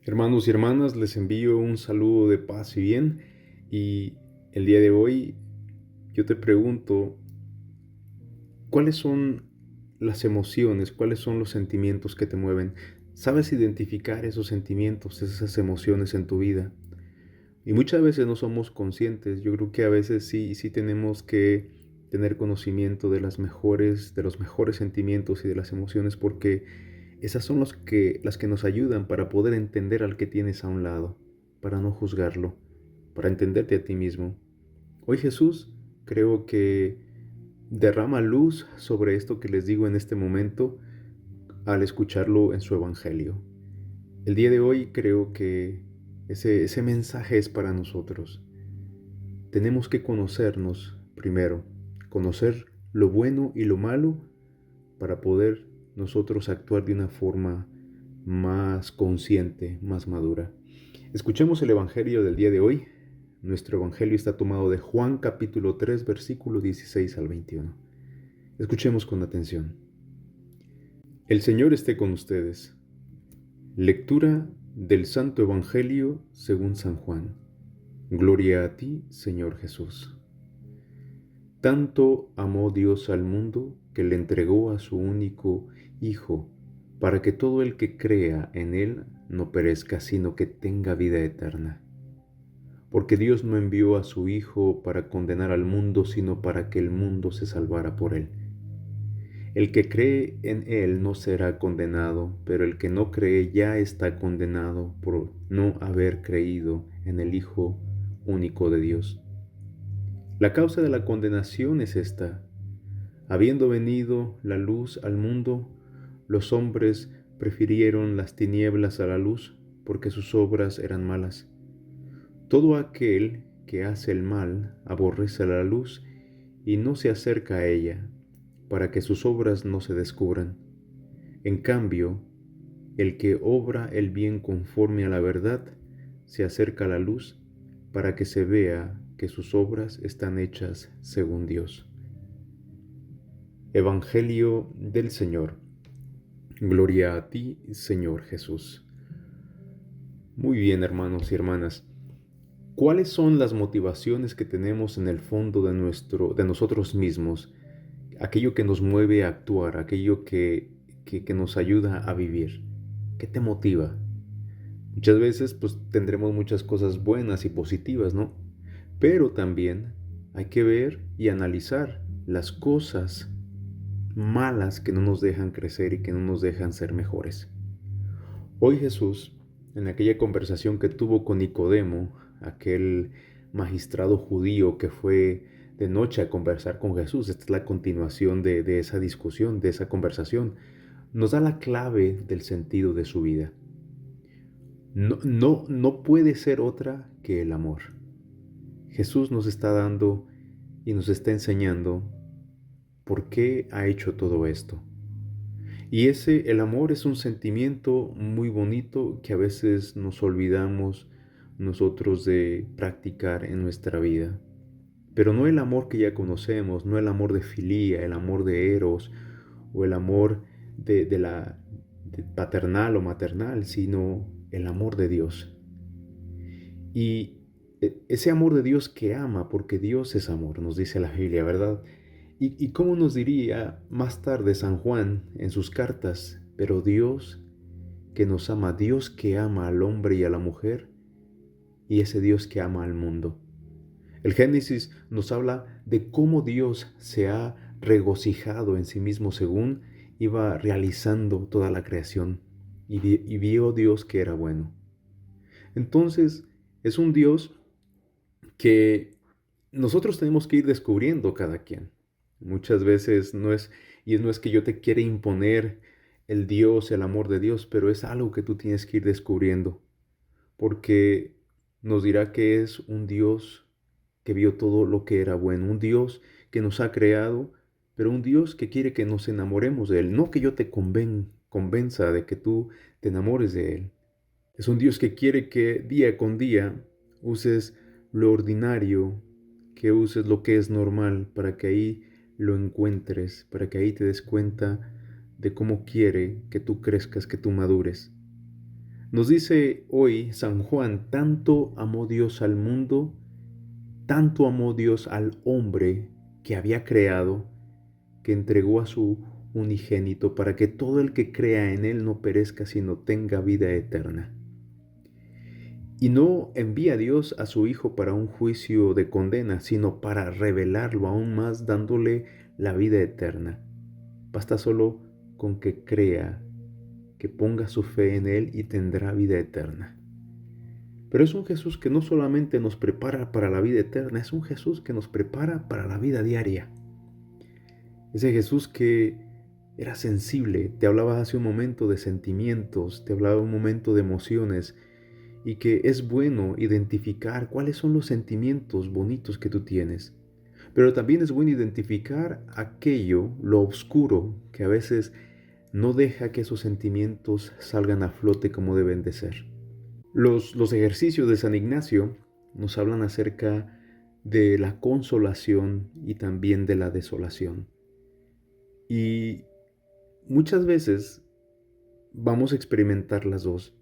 Hermanos y hermanas, les envío un saludo de paz y bien. Y el día de hoy yo te pregunto, ¿cuáles son las emociones, cuáles son los sentimientos que te mueven? ¿Sabes identificar esos sentimientos, esas emociones en tu vida? Y muchas veces no somos conscientes. Yo creo que a veces sí tenemos que tener conocimiento de los mejores sentimientos y de las emociones, porque esas son las que nos ayudan para poder entender al que tienes a un lado, para no juzgarlo, para entenderte a ti mismo. Hoy Jesús creo que derrama luz sobre esto que les digo en este momento al escucharlo en su Evangelio. El día de hoy creo que ese mensaje es para nosotros. Tenemos que conocernos primero, conocer lo bueno y lo malo para poder nosotros actuar de una forma más consciente, más madura. Escuchemos el Evangelio del día de hoy. Nuestro Evangelio está tomado de Juan capítulo 3, versículo 16 al 21. Escuchemos con atención. El Señor esté con ustedes. Lectura del Santo Evangelio según San Juan. Gloria a ti, Señor Jesús. Tanto amó Dios al mundo que le entregó a su único Hijo, para que todo el que crea en Él no perezca, sino que tenga vida eterna. Porque Dios no envió a su Hijo para condenar al mundo, sino para que el mundo se salvara por Él. El que cree en Él no será condenado, pero el que no cree ya está condenado por no haber creído en el Hijo único de Dios. La causa de la condenación es esta: habiendo venido la luz al mundo, los hombres prefirieron las tinieblas a la luz, porque sus obras eran malas. Todo aquel que hace el mal aborrece la luz y no se acerca a ella, para que sus obras no se descubran. En cambio, el que obra el bien conforme a la verdad, se acerca a la luz, para que se vea que sus obras están hechas según Dios. Evangelio del Señor. Gloria a ti, Señor Jesús. Muy bien, hermanos y hermanas. ¿Cuáles son las motivaciones que tenemos en el fondo de nosotros mismos? Aquello que nos mueve a actuar, aquello que nos ayuda a vivir. ¿Qué te motiva? Muchas veces pues tendremos muchas cosas buenas y positivas, ¿no? Pero también hay que ver y analizar las cosas malas que no nos dejan crecer y que no nos dejan ser mejores. Hoy Jesús, en aquella conversación que tuvo con Nicodemo, aquel magistrado judío que fue de noche a conversar con Jesús, esta es la continuación de esa discusión, de esa conversación, nos da la clave del sentido de su vida. No puede ser otra que el amor. Jesús nos está dando y nos está enseñando por qué ha hecho todo esto. Y el amor es un sentimiento muy bonito que a veces nos olvidamos nosotros de practicar en nuestra vida. Pero no el amor que ya conocemos, no el amor de filía, el amor de eros o el amor de paternal o maternal, sino el amor de Dios. Y ese amor de Dios que ama, porque Dios es amor, nos dice la Biblia, ¿verdad? Y cómo nos diría más tarde San Juan en sus cartas, pero Dios que nos ama, Dios que ama al hombre y a la mujer, y ese Dios que ama al mundo. El Génesis nos habla de cómo Dios se ha regocijado en sí mismo según iba realizando toda la creación, y vio Dios que era bueno. Entonces, es un Dios que nosotros tenemos que ir descubriendo cada quien. Muchas veces no es que yo te quiera imponer el Dios, el amor de Dios, pero es algo que tú tienes que ir descubriendo, porque nos dirá que es un Dios que vio todo lo que era bueno, un Dios que nos ha creado, pero un Dios que quiere que nos enamoremos de Él, no que yo te convenza de que tú te enamores de Él. Es un Dios que quiere que día con día uses lo ordinario, que uses lo que es normal, para que ahí lo encuentres, para que ahí te des cuenta de cómo quiere que tú crezcas, que tú madures. Nos dice hoy San Juan, tanto amó Dios al mundo, tanto amó Dios al hombre que había creado, que entregó a su unigénito para que todo el que crea en él no perezca, sino tenga vida eterna. Y no envía Dios a su Hijo para un juicio de condena, sino para revelarlo aún más, dándole la vida eterna. Basta solo con que crea, que ponga su fe en Él y tendrá vida eterna. Pero es un Jesús que no solamente nos prepara para la vida eterna, es un Jesús que nos prepara para la vida diaria. Ese Jesús que era sensible, te hablaba hace un momento de sentimientos, te hablaba un momento de emociones, y que es bueno identificar cuáles son los sentimientos bonitos que tú tienes. Pero también es bueno identificar aquello, lo oscuro, que a veces no deja que esos sentimientos salgan a flote como deben de ser. Los ejercicios de San Ignacio nos hablan acerca de la consolación y también de la desolación. Y muchas veces vamos a experimentar las dos.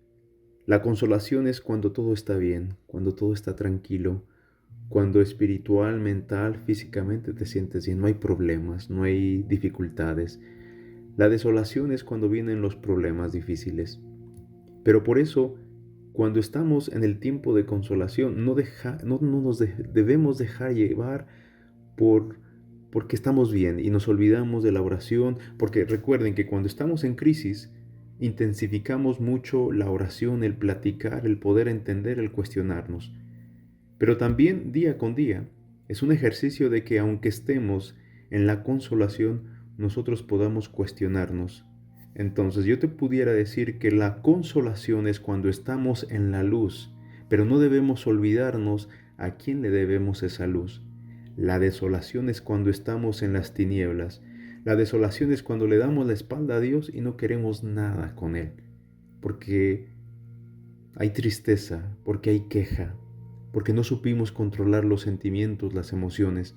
La consolación es cuando todo está bien, cuando todo está tranquilo, cuando espiritual, mental, físicamente te sientes bien, no hay problemas, no hay dificultades. La desolación es cuando vienen los problemas difíciles. Pero por eso, cuando estamos en el tiempo de consolación, no nos debemos dejar llevar porque estamos bien y nos olvidamos de la oración, porque recuerden que cuando estamos en crisis, intensificamos mucho la oración, el platicar, el poder entender, el cuestionarnos. Pero también día con día es un ejercicio de que aunque estemos en la consolación, nosotros podamos cuestionarnos. Entonces yo te pudiera decir que la consolación es cuando estamos en la luz, pero no debemos olvidarnos a quién le debemos esa luz. La desolación es cuando estamos en las tinieblas. La desolación es cuando le damos la espalda a Dios y no queremos nada con Él, porque hay tristeza, porque hay queja, porque no supimos controlar los sentimientos, las emociones.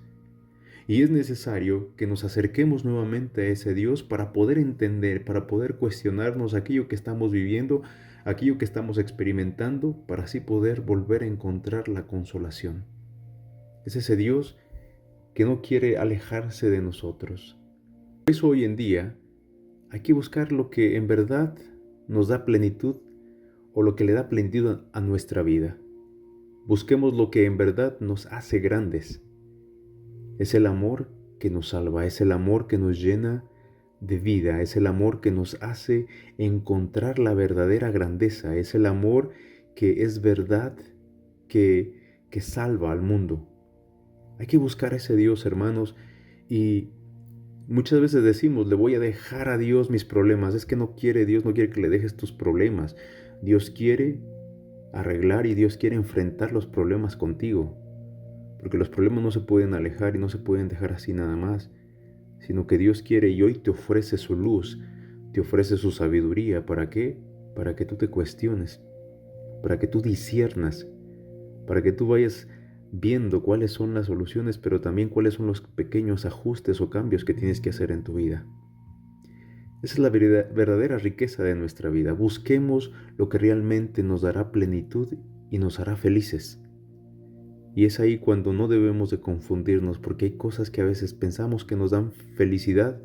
Y es necesario que nos acerquemos nuevamente a ese Dios para poder entender, para poder cuestionarnos aquello que estamos viviendo, aquello que estamos experimentando, para así poder volver a encontrar la consolación. Es ese Dios que no quiere alejarse de nosotros. Por eso hoy en día hay que buscar lo que en verdad nos da plenitud o lo que le da plenitud a nuestra vida. Busquemos lo que en verdad nos hace grandes. Es el amor que nos salva, es el amor que nos llena de vida, es el amor que nos hace encontrar la verdadera grandeza, es el amor que es verdad, que salva al mundo. Hay que buscar a ese Dios, hermanos, y muchas veces decimos, le voy a dejar a Dios mis problemas. Es que Dios no quiere que le dejes tus problemas. Dios quiere arreglar y Dios quiere enfrentar los problemas contigo. Porque los problemas no se pueden alejar y no se pueden dejar así nada más, sino que Dios quiere y hoy te ofrece su luz, te ofrece su sabiduría. ¿Para qué? Para que tú te cuestiones, para que tú disciernas, para que tú vayas viendo cuáles son las soluciones, pero también cuáles son los pequeños ajustes o cambios que tienes que hacer en tu vida. Esa es la verdadera riqueza de nuestra vida. Busquemos lo que realmente nos dará plenitud y nos hará felices. Y es ahí cuando no debemos de confundirnos, porque hay cosas que a veces pensamos que nos dan felicidad,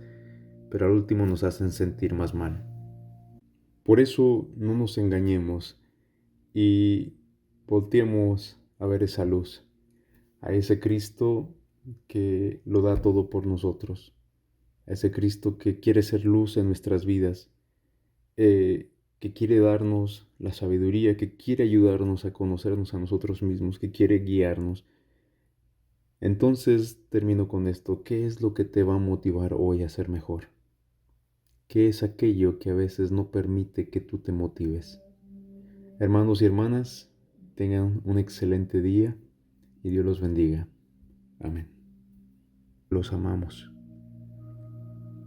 pero al último nos hacen sentir más mal. Por eso no nos engañemos y volteemos a ver esa luz, a ese Cristo que lo da todo por nosotros, a ese Cristo que quiere ser luz en nuestras vidas, que quiere darnos la sabiduría, que quiere ayudarnos a conocernos a nosotros mismos, que quiere guiarnos. Entonces termino con esto. ¿Qué es lo que te va a motivar hoy a ser mejor? ¿Qué es aquello que a veces no permite que tú te motives? Hermanos y hermanas, tengan un excelente día y Dios los bendiga. Amén. Los amamos.